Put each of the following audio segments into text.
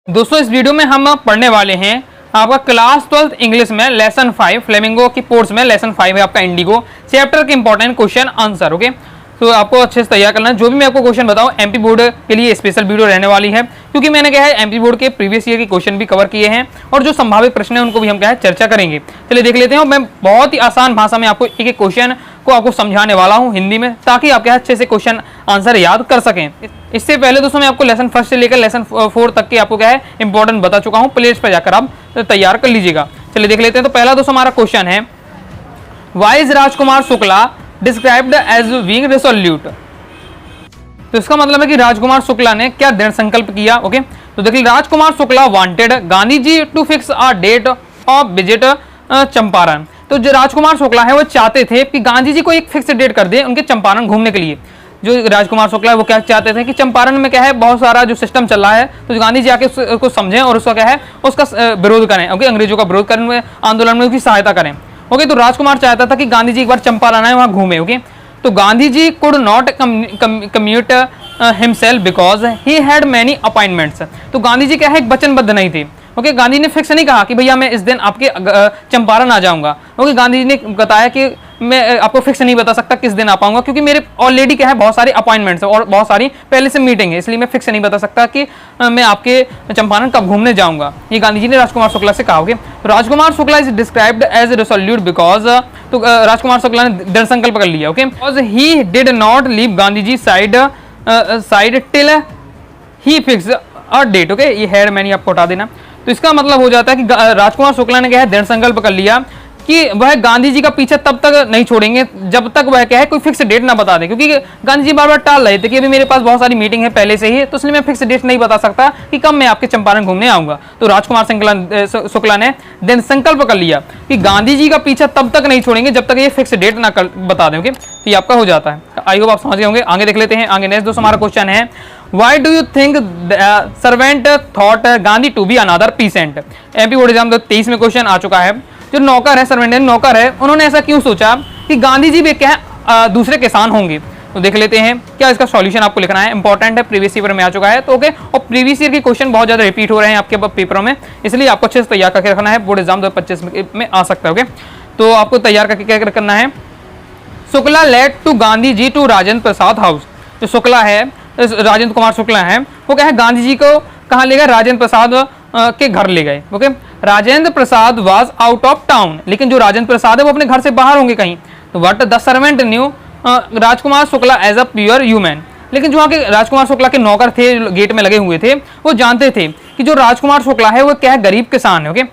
दोस्तों इस वीडियो में हम पढ़ने वाले हैं आपका क्लास 12th इंग्लिश में लेसन 5 फ्लेमिंगो की पोर्ट्स में लेसन 5 है आपका इंडिगो चैप्टर के इंपॉर्टेंट क्वेश्चन आंसर। ओके, तो आपको अच्छे से तैयार करना है। जो भी मैं आपको क्वेश्चन बताऊं एमपी बोर्ड के लिए स्पेशल वीडियो रहने वाली है, क्योंकि मैंने क्या है एमपी बोर्ड के प्रीवियस ईयर के क्वेश्चन भी कवर किए हैं और जो संभावित प्रश्न है उनको भी हम क्या है चर्चा करेंगे। चलिए देख लेते हैं। मैं बहुत ही आसान भाषा में आपको एक एक क्वेश्चन को आपको समझाने वाला हूं हिंदी में, ताकि आप क्या अच्छे से क्वेश्चन आंसर याद कर सकें। इससे पहले दोस्तों मैं आपको लेसन 1 से लेकर लेसन 4 तक के आपको क्या है इंपॉर्टेंट बता चुका हूं, प्लेलिस्ट पर जाकर आप तैयार कर लीजिएगा। चलिए देख लेते हैं। तो पहला दोस्तों हमारा क्वेश्चन है, why is Rajkumar Shukla described as being resolute. तो इसका मतलब है कि राजकुमार शुक्ला ने क्या दृढ़ संकल्प किया। ओके, तो देखिए Rajkumar Shukla wanted Gandhi ji to fix a date of visit Champaran. तो जो राजकुमार शुक्ला है वो चाहते थे कि गांधी जी को एक फिक्स डेट कर दे उनके चंपारण घूमने के लिए। जो राजकुमार शुक्ला है वो क्या चाहते थे कि चंपारण में क्या है बहुत सारा जो सिस्टम चल रहा है, तो गांधी जी आके उसको समझें और उसका क्या है उसका विरोध करें। ओके, अंग्रेजों का विरोध करें, आंदोलन में उसकी सहायता करें। ओके, तो राजकुमार चाहता था कि गांधी जी एक बार चंपारण आए वहां घूमे। ओके, तो Gandhi ji could not commute himself because he had many appointments. तो गांधी जी क्या है वचनबद्ध नहीं थे। ओके, गांधी ने फिक्स नहीं कहा कि भैया मैं इस दिन आपके चंपारण आ जाऊंगा। ओके, गांधी जी ने बताया कि मैं आपको फिक्स नहीं बता सकता किस दिन आ पाऊंगा, क्योंकि मेरे ऑलरेडी क्या है बहुत सारे अपॉइंटमेंट्स है और बहुत सारी पहले से मीटिंग है, इसलिए मैं फिक्स नहीं बता सकता कि मैं आपके चंपारण कब घूमने जाऊंगा। ये गांधी जी ने राजकुमार शुक्ला से कहा। Okay, Rajkumar Shukla is described as resolute because, तो राजकुमार शुक्ला ने दृढ़ संकल्प कर लिया। Okay, because he did not leave Gandhi ji side till he fix a date. Okay, ये हैड मैंने आपको हटा देना। तो इसका मतलब हो जाता है कि राजकुमार शुक्ला ने क्या है दृढ़ संकल्प कर लिया कि वह गांधी जी का पीछे तब तक नहीं छोड़ेंगे जब तक वह क्या है कोई फिक्स डेट ना बता दे, क्योंकि गांधी जी बार बार टाल रहे थे कि अभी मेरे पास बहुत सारी मीटिंग है पहले से ही, तो इसलिए मैं फिक्स डेट नहीं बता सकता कि कब मैं आपके चंपारण घूमने आऊंगा। तो राजकुमार शुक्ला ने दृढ़ संकल्प कर लिया कि गांधी जी का पीछा तब तक नहीं छोड़ेंगे जब तक ये फिक्स डेट ना बता दें। ओके, तो ये आपका हो जाता है। आई होप आप समझ गए होंगे। आगे देख लेते हैं। आगे नेक्स्ट दोस्तों हमारा क्वेश्चन है, Why do you think servant thought Gandhi to be another peasant. MP board exam 23 में क्वेश्चन आ चुका है। जो नौकर है, सर्वेंट नौकर है, उन्होंने ऐसा क्यों सोचा कि गांधी जी भी क्या दूसरे किसान होंगे। तो देख लेते हैं क्या इसका सॉल्यूशन आपको लिखना है। इंपॉर्टेंट है, प्रीवियस ईयर में आ चुका है। तो ओके, और प्रीवियस ईयर के क्वेश्चन बहुत ज्यादा रिपीट हो रहे हैं आपके पेपरों में, इसलिए आपको अच्छे से तैयार करके रखना है। बोर्ड एग्जाम 2025 में आ सकता है। ओके, तो आपको तैयार करके क्या करना है। Shukla led to Gandhi ji to Rajendra Prasad house. जो शुक्ला है, राजेंद्र कुमार शुक्ला है, वो क्या है गांधी जी को कहाँ ले गए, राजेंद्र प्रसाद के घर ले गए। Okay, Rajendra Prasad was out of town, लेकिन जो राजेंद्र प्रसाद है वो अपने घर से बाहर होंगे कहीं। तो what the servant knew Rajkumar Shukla as a pure human. लेकिन जो वहाँ के राजकुमार शुक्ला के नौकर थे गेट में लगे हुए थे, वो जानते थे कि जो राजकुमार शुक्ला है वो क्या है गरीब किसान है। Okay,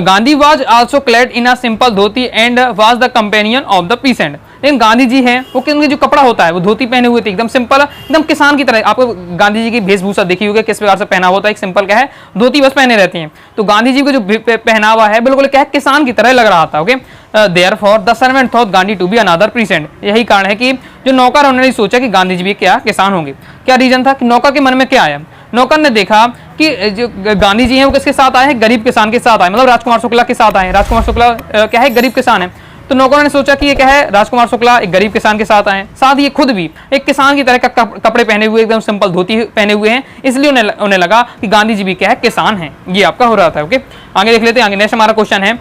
Gandhi was also clad in a simple dhoti and was the companion of the peasant. लेकिन गांधी जी हैं वो उनके जो कपड़ा होता है वो धोती पहने हुए थे, एकदम सिंपल, एकदम किसान की तरह। आपको गांधी जी की वेशभूषा देखी होगी किस प्रकार से पहना होता है, एक सिंपल क्या है धोती बस पहने रहते हैं। तो गांधी जी को जो पहनावा है बिल्कुल क्या है किसान की तरह लग रहा था। Okay, therefore the servant thought Gandhi to be another peasant. यही कारण है कि जो नौकर उन्होंने सोचा कि गांधी जी भी क्या किसान होंगे। क्या रीजन था कि नौकर के मन में क्या आया, नौकर ने देखा कि जो गांधी जी हैं वो किसके साथ आए हैं, गरीब किसान के साथ आए, मतलब राजकुमार शुक्ला के साथ आए। राजकुमार शुक्ला क्या है गरीब किसान है, तो नौकरों ने सोचा कि ये क्या है राजकुमार शुक्ला एक गरीब किसान के साथ आए, साथ ही खुद भी एक किसान की तरह का कपड़े पहने हुए, एकदम सिंपल धोती पहने हुए हैं, इसलिए उन्हें लगा कि गांधी जी भी क्या है किसान हैं। ये आपका हो रहा था। ओके, आगे देख लेते हैं। आगे नेक्स्ट हमारा क्वेश्चन है,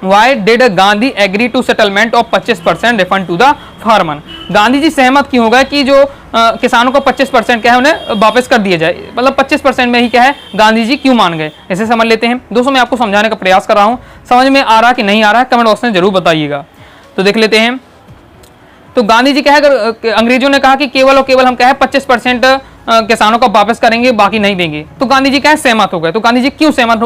Why did Gandhi agree to settlement of 25% refund to the farmer. Gandhi ji सहमत क्यों हो गए कि जो किसानों को 25% क्या है उन्हें वापस कर दिया जाए, मतलब 25% में ही क्या है गांधी जी क्यों मान गए, इसे समझ लेते हैं। दोस्तों मैं आपको समझाने का प्रयास कर रहा हूँ, समझ में आ रहा कि नहीं आ रहा है कमेंट बॉक्स में जरूर बताइएगा। तो देख लेते हैं। तो गांधी जी क्या है अंग्रेजों ने कहा कि केवल और केवल हम क्या है 25% किसानों को वापस करेंगे, बाकी नहीं देंगे। तो गांधी जी क्या है सहमत हो गए। तो गांधी जी क्यों सहमत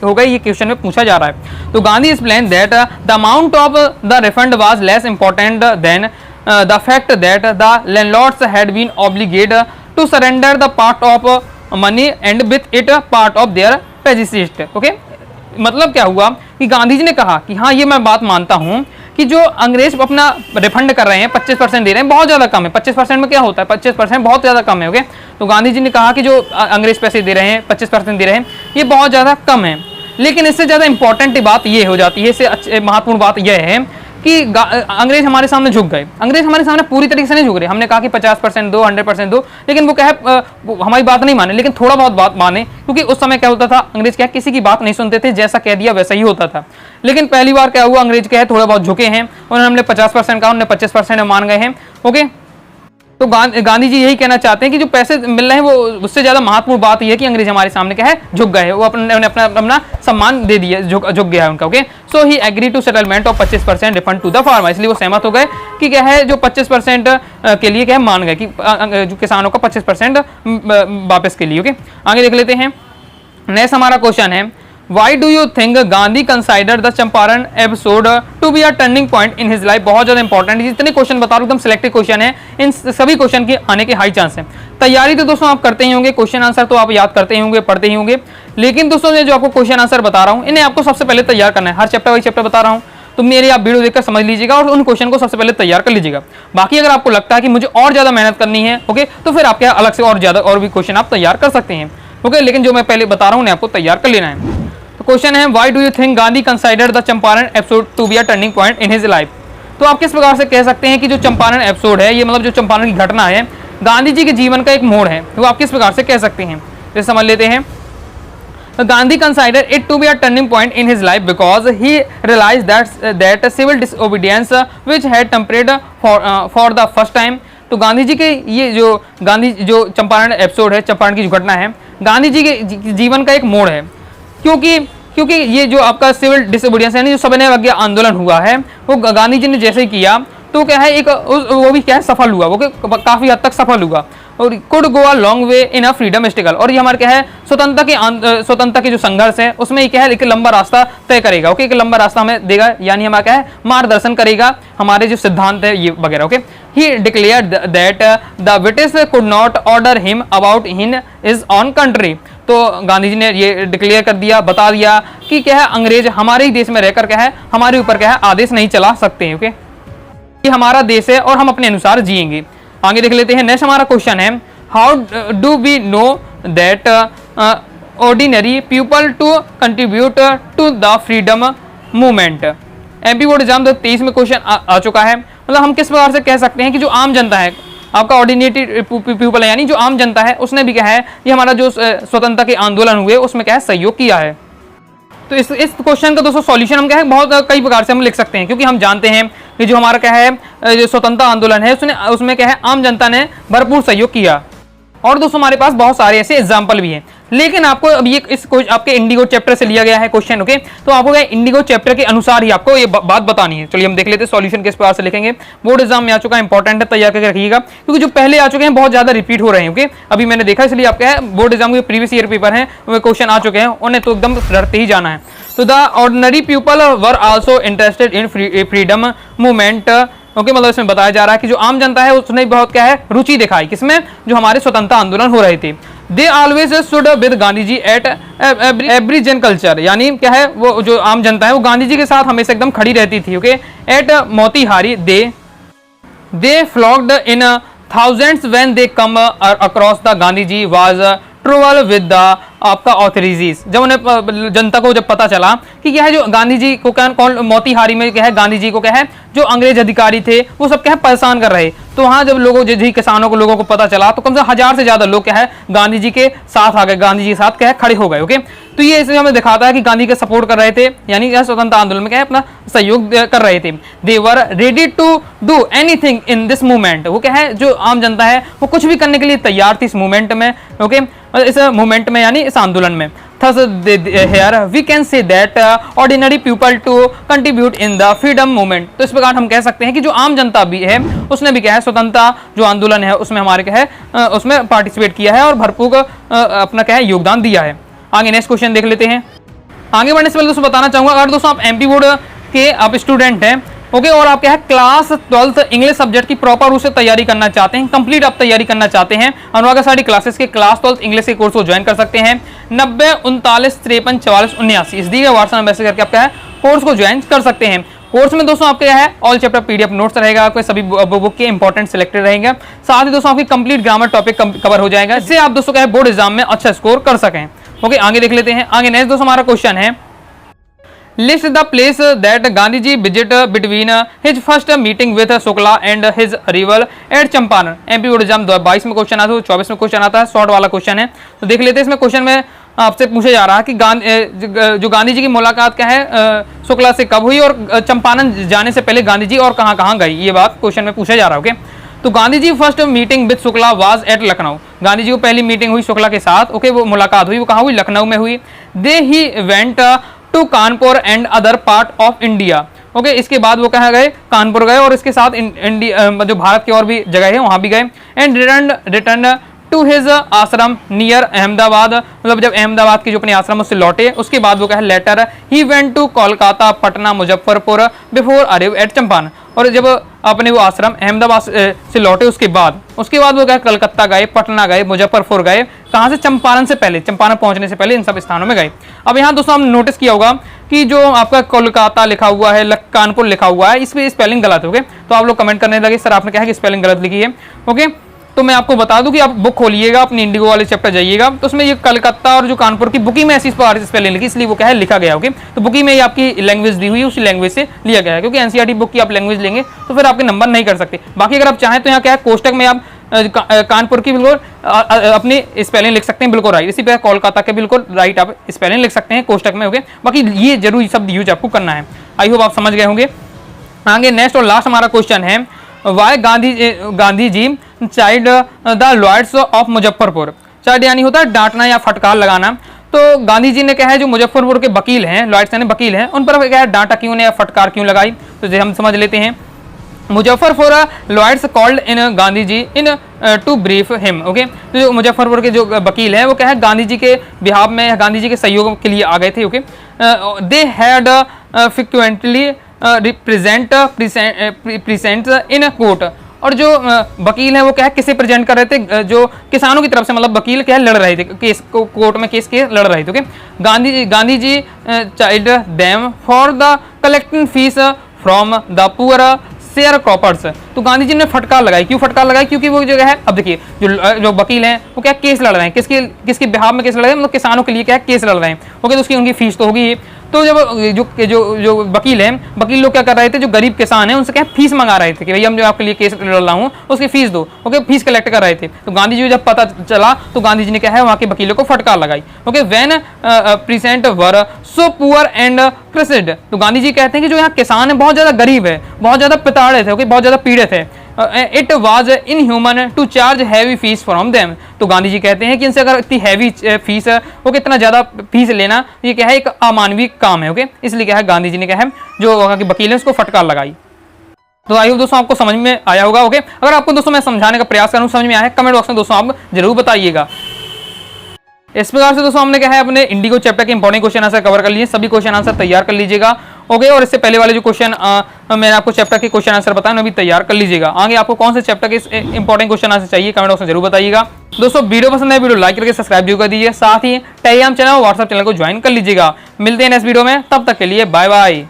हो गए ये क्वेश्चन में पूछा जा रहा है। तो Gandhi explain that the amount of the refund was less important than the fact that the landlords had been obligated to surrender the part of money and with it part of their prestige. Okay, मतलब क्या हुआ कि गांधी जी ने कहा कि हाँ ये मैं बात मानता हूँ कि जो अंग्रेज अपना रिफंड कर रहे हैं 25% दे रहे हैं, बहुत ज़्यादा कम है। 25% में क्या होता है 25% बहुत ज़्यादा कम है। ओके, तो गांधी जी ने कहा कि जो अंग्रेज पैसे दे रहे हैं 25% दे रहे हैं ये बहुत ज़्यादा कम है। लेकिन इससे ज़्यादा इंपॉर्टेंट बात ये हो जाती है, इससे महत्वपूर्ण बात यह है कि अंग्रेज हमारे सामने झुक गए। अंग्रेज हमारे सामने पूरी तरीके से नहीं झुक रहे, हमने कहा कि 50% दो, 100% दो, लेकिन वो क्या है हमारी बात नहीं माने, लेकिन थोड़ा बहुत बात माने, क्योंकि उस समय क्या होता था, अंग्रेज क्या किसी की बात नहीं सुनते थे, जैसा कह दिया वैसा ही होता था। लेकिन पहली बार क्या हुआ, अंग्रेज क्या है थोड़ा बहुत झुके हैं, उन्होंने हमने 50% कहा, उन्होंने 25% मान गए हैं। ओके, तो गांधी जी यही कहना चाहते हैं कि जो पैसे मिल रहे हैं वो उससे ज्यादा महत्वपूर्ण बात यह है कि अंग्रेज हमारे सामने क्या है झुक गए हैं, वो अपना सम्मान दे दिया, झुक गया है उनका। Okay, so he agree to settlement of 25% refund to the farmer, इसलिए वो सहमत हो गए कि क्या है जो 25% के लिए क्या है मान गए कि जो किसानों का 25% वापस के लिए। ओके, आगे देख लेते हैं। नेक्स्ट हमारा क्वेश्चन है, Why do you think Gandhi considered the Champaran episode to be a turning point in his life? बहुत ज्यादा इंपॉर्टेंट, जितने क्वेश्चन बता रहा हूँ एकदम सिलेक्टेड क्वेश्चन है, इन सभी क्वेश्चन के आने के हाई चांस है। तैयारी तो दोस्तों आप करते ही होंगे, क्वेश्चन आंसर तो आप याद करते ही होंगे, पढ़ते ही होंगे, लेकिन दोस्तों ये जो आपको क्वेश्चन आंसर बता रहा हूँ इन्हें आपको सबसे पहले तैयार करना है। हर चैप्टर वाइज चैप्टर बता रहा हूँ, तो मेरी आप वीडियो देखकर समझ लीजिएगा और उन क्वेश्चन को सबसे पहले तैयार कर लीजिएगा। बाकी अगर आपको लगता है कि मुझे और ज्यादा मेहनत करनी है, ओके, तो फिर आप क्या अलग से और ज्यादा और भी क्वेश्चन आप तैयार कर सकते हैं। ओके, लेकिन जो मैं पहले बता रहा हूँ उन्हें आपको तैयार कर लेना है। क्वेश्चन है, why do you think Gandhi considered the Champaran episode to be a turning point in his life? तो आप किस प्रकार से कह सकते हैं कि जो चंपारण एपिसोड है, ये मतलब जो चंपारण की घटना है गांधी जी के जीवन का एक मोड़ है, तो आप किस प्रकार से कह सकते हैं, ये समझ लेते हैं। Gandhi considered it to be a turning point in his life because he realized that civil disobedience which had tempered for the first time. तो गांधी जी के ये जो चंपारण एपिसोड है, चंपारण की जो घटना है, गांधी जी के जीवन का एक मोड़ है, क्योंकि ये जो आपका सिविल डिसोबीडियंस यानी जो सविनय अवज्ञा आंदोलन हुआ है, वो गांधी जी ने जैसे ही किया तो क्या है एक वो भी क्या है सफल हुआ, वो काफी हद तक सफल हुआ और could go a long way in a freedom struggle. और ये हमारे क्या है स्वतंत्रता के जो संघर्ष है उसमें ये क्या है एक लंबा रास्ता तय करेगा। ओके, एक लंबा रास्ता हमें देगा, यानी हमारा क्या है मार्गदर्शन करेगा, हमारे जो सिद्धांत है ये वगैरह। Okay, he declared that the British could not order him about in his on country. तो गांधी जी ने ये डिक्लेयर कर दिया, बता दिया कि क्या है अंग्रेज हमारे ही देश में रहकर क्या है हमारे ऊपर क्या है आदेश नहीं चला सकते। ओके, ये हमारा देश है और हम अपने अनुसार जिएंगे। आगे देख लेते हैं। नेक्स्ट हमारा क्वेश्चन है, how do we know that ordinary people to contribute to the freedom movement? MP board exam 2023 में क्वेश्चन आ चुका है। मतलब हम किस प्रकार से कह सकते हैं कि जो आम जनता है, आपका ऑर्डिनेटेड पीपल है, यानी जो आम जनता है, उसने भी क्या है ये हमारा जो स्वतंत्रता के आंदोलन हुए उसमें क्या है सहयोग किया है। तो इस क्वेश्चन का दोस्तों सॉल्यूशन हम क्या है बहुत कई प्रकार से हम लिख सकते हैं, क्योंकि हम जानते हैं कि जो हमारा क्या है जो स्वतंत्रता आंदोलन है उसमें क्या है आम जनता ने भरपूर सहयोग किया। और दोस्तों हमारे पास बहुत सारे ऐसे एग्जाम्पल भी हैं, लेकिन आपको अब ये आपके इंडिगो चैप्टर से लिया गया है क्वेश्चन। ओके, तो आपको इंडिगो चैप्टर के अनुसार ही आपको ये बात बतानी है। चलिए हम देख लेते हैं सॉल्यूशन किस प्रकार से लिखेंगे। बोर्ड एग्जाम में आ चुका है, इंपॉर्टेंट है, तैयार करके रखिएगा, क्योंकि जो पहले आ चुके हैं बहुत ज्यादा रिपीट हो रहे हैं। ओके, अभी मैंने देखा, इसलिए आप क्या है बोर्ड एग्जाम के प्रीवियस ईयर पेपर है वो क्वेश्चन आ चुके हैं, उन्हें तो एकदम डरते ही जाना है। तो the ordinary people were also interested in freedom movement. Okay, मतलब इसमें बताया जा रहा है कि जो आम जनता है उसने बहुत क्या है रुचि दिखाई, किसमें, जो हमारे स्वतंत्रता आंदोलन हो रहे थे। They always stood with Gandhi ji at every juncture, यानी क्या है वो जो आम जनता है वो गांधी जी के साथ हमेशा एकदम खड़ी रहती थी। Okay, at Motihari they flocked in thousands when they come across the Gandhi ji was trouble with the आपका ऑथोरिटीज। जब उन्हें जनता को जब पता चला कि क्या है जो गांधी जी को क्या कौन मोतीहारी में क्या है गांधी जी को क्या है जो अंग्रेज अधिकारी थे वो सब क्या है परेशान कर रहे, तो वहां जब लोगों जी किसानों को लोगों को पता चला तो कम से कम 1000 से ज्यादा लोग क्या है गांधी जी के साथ आ गए, गांधी जी के साथ क्या है खड़े हो गए। ओके, तो ये इसमें हमें दिखाता है कि गांधी के सपोर्ट कर रहे थे, यानी स्वतंत्रता आंदोलन में क्या है अपना सहयोग कर रहे थे। They were ready to do anything in this movement, वो क्या है जो आम जनता है वो कुछ भी करने के लिए तैयार थी इस मूवमेंट में। ओके, इस मूवमेंट में यानी इस आंदोलन में। Thus, here we can say that ordinary people to contribute in the freedom movement। तो इस प्रकार हम कह सकते हैं कि जो आम जनता भी है उसने भी क्या है स्वतंत्रता जो आंदोलन है उसमें हमारे क्या है उसमें पार्टिसिपेट किया है और भरपूर अपना क्या है योगदान दिया है। आगे नेक्स्ट क्वेश्चन देख लेते हैं। आगे बढ़ने से पहले दोस्तों बताना चाहूंगा, अगर दोस्तों आप एमपी बोर्ड के आप स्टूडेंट हैं, ओके, और आप क्या है क्लास 12th इंग्लिश सब्जेक्ट की प्रॉपर रूप से तैयारी करना चाहते हैं, कंप्लीट आप तैयारी करना चाहते हैं, अनुराग साड़ी क्लासेस के क्लास 12th इंग्लिश के कोर्स को ज्वाइन कर सकते हैं। 90 39 53 44 79 इस दिए व्हाट्सएप मैसेज करके आप क्या है कोर्स को ज्वाइन कर सकते हैं। कोर्स में दोस्तों आपके क्या है ऑल चैप्टर पीडीएफ नोट्स रहेगा, आपके सभी बुक के इंपॉर्टेंट सिलेक्टेड रहेंगे, साथ ही दोस्तों आपकी कंप्लीट ग्रामर टॉपिक कवर हो जाएगा, इससे आप दोस्तों क्या है बोर्ड एग्जाम में अच्छा स्कोर कर सकें। ओके, आगे देख लेते हैं। आगे नेक्स्ट दोस्तों हमारा क्वेश्चन है, list the place that Gandhi ji visit between his first meeting with Shukla and his arrival at Champaran. MP board exam 22 में क्वेश्चन आता है, 24 में क्वेश्चन आता है, शॉर्ट वाला क्वेश्चन है। तो देख लेते हैं इसमें क्वेश्चन में आपसे पूछा जा रहा है कि जो गांधी जी की मुलाकात क्या है शुक्ला से कब हुई और चंपारण जाने से पहले गांधी जी और कहाँ कहाँ गई, ये बात क्वेश्चन में पूछा जा रहा है। ओके, तो Gandhi ji first meeting with Shukla was at Lucknow. Gandhi ji को पहली मीटिंग हुई शुक्ला के साथ। ओके, वो मुलाकात हुई, वो कहाँ हुई, लखनऊ में हुई। They he went to Kanpur and other part of India. Okay, इसके बाद वो कहाँ गए, कानपुर गए और इसके साथ इंडिया जो भारत की और भी जगह है वहां भी गए। एंड रिटर्न टू हिज आश्रम नियर अहमदाबाद, मतलब जब अहमदाबाद की जो अपने आश्रम उससे लौटे उसके बाद वो कहा later he went to Kolkata Patna Muzaffarpur before arrive at Champaran. और जब अपने वो आश्रम अहमदाबाद से लौटे उसके बाद वो गए कलकत्ता गए, पटना गए, मुजफ्फरपुर गए, कहाँ से, चंपारण से पहले, चंपारण पहुंचने से पहले इन सब स्थानों में गए। अब यहाँ दोस्तों हमने नोटिस किया होगा कि जो आपका कोलकाता लिखा हुआ है, कानपुर लिखा हुआ है, इस पे स्पेलिंग गलत है। ओके, तो आप लोग कमेंट करने लगे सर आपने क्या है कि स्पेलिंग गलत लिखी है। ओके, तो मैं आपको बता दूं कि आप बुक खोलिएगा, अपनी इंडिगो वाले चैप्टर जाइएगा तो उसमें ये कलकत्ता और जो कानपुर की बुकी में ऐसी स्पेलिंग लिखी, इसलिए वो क्या है लिखा गया। ओके, तो बुकी में ये आपकी लैंग्वेज दी हुई है, उसी लैंग्वेज से लिया गया है, क्योंकि एनसीईआरटी बुक की आप लैंग्वेज लेंगे तो फिर आपके नंबर नहीं कर सकते। बाकी अगर आप चाहें तो यहाँ क्या है कोष्टक में आप कानपुर की बिल्कुल अपनी स्पेलिंग लिख सकते हैं बिल्कुल राइट, इसी पे कोलकाता के बिल्कुल राइट आप स्पेलिंग लिख सकते हैं कोष्टक में। ओके, बाकी ये जरूरी शब्द यूज आपको करना है। आई होप आप समझ गए होंगे। आगे नेक्स्ट और लास्ट हमारा क्वेश्चन है, why Gandhi ji chide the lawyers of Muzaffarpur. Chide यानी होता है डांटना या फटकार लगाना। तो गांधी जी ने क्या है जो मुजफ्फरपुर के वकील हैं, लॉयड्स यानी वकील हैं, उन पर क्या है डांटा क्यों ने या फटकार क्यों लगाई, तो हम समझ लेते हैं। Muzaffarpur lawyers called in Gandhi ji in to brief him. Okay, तो जो मुजफ्फरपुर के जो वकील हैं वो क्या है गांधी जी के बिहाफ में, गांधी जी के सहयोग के लिए आ गए थे। Okay, they had frequently present in court. और जो वकील है वो क्या है किसे प्रेजेंट कर रहे थे, जो किसानों की तरफ से, मतलब वकील क्या है लड़ रहे थे केस को, कोर्ट में केस के लड़ रहे थे। Okay, Gandhi ji chide them for the collecting fees from the poor sharecroppers. तो गांधी जी ने फटकार लगाई, क्यों फटकार लगाई, क्योंकि वो जो है, अब देखिए जो वकील हैं वो क्या केस लड़ रहे हैं, किसके बिहाफ में केस लड़ रहे हैं, मतलब किसानों के लिए क्या केस लड़ रहे हैं। ओके, तो उसकी उनकी फीस तो होगी। तो जब जो वकील हैं, वकील लोग क्या कर रहे थे, जो गरीब किसान हैं उनसे क्या फीस मंगा रहे थे कि भैया हम जो आपके लिए केस लड़ रहा हूँ उसकी फीस दो। ओके, फीस कलेक्ट कर रहे थे। तो गांधी जी को जब पता चला तो गांधी जी ने क्या है वहाँ के वकीलों को फटकार लगाई। Okay, when peasants were so poor and crushed. तो गांधी जी कहते हैं कि जो यहाँ किसान है बहुत ज्यादा गरीब है, बहुत ज्यादा पिताड़े थे, बहुत ज्यादा पीड़ित है। It was inhuman to charge heavy fees from them. तो गांधी जी कहते हैं कि इनसे अगर इतनी हैवी फीस है, ओके, इतना ज्यादा फीस लेना ये क्या है एक अमानवीय काम है। ओके, इसलिए क्या है गांधी जी ने क्या है जो वहाँ के वकील है उसको फटकार लगाई। तो आई होप दोस्तों आपको समझ में आया होगा। ओके, अगर आपको दोस्तों मैं समझाने का प्रयास करूँ समझ में आया है कमेंट बॉक्स में दोस्तों आप जरूर बताइएगा। इस प्रकार से दोस्तों हमने क्या है अपने इंडिगो चैप्टर के इंपॉर्टेंट क्वेश्चन आंसर कवर कर लिए, सभी क्वेश्चन आंसर तैयार कर लीजिएगा। ओके, और इससे पहले वाले जो क्वेश्चन मैंने आपको चैप्टर के क्वेश्चन आंसर बताया भी तैयार कर लीजिएगा। आगे आपको कौन से चैप्टर के इंपॉर्टेंट क्वेश्चन आंसर चाहिए कमेंट बॉक्स में जरूर बताइएगा। दोस्तों वीडियो पसंद है वीडियो लाइक करके सब्सक्राइब जरूर कर दीजिए, साथ ही टेलीग्राम चैनल व्हाट्सएप चैनल को ज्वाइन कर लीजिएगा। मिलते हैं नेक्स्ट वीडियो में, तब तक के लिए बाय बाय।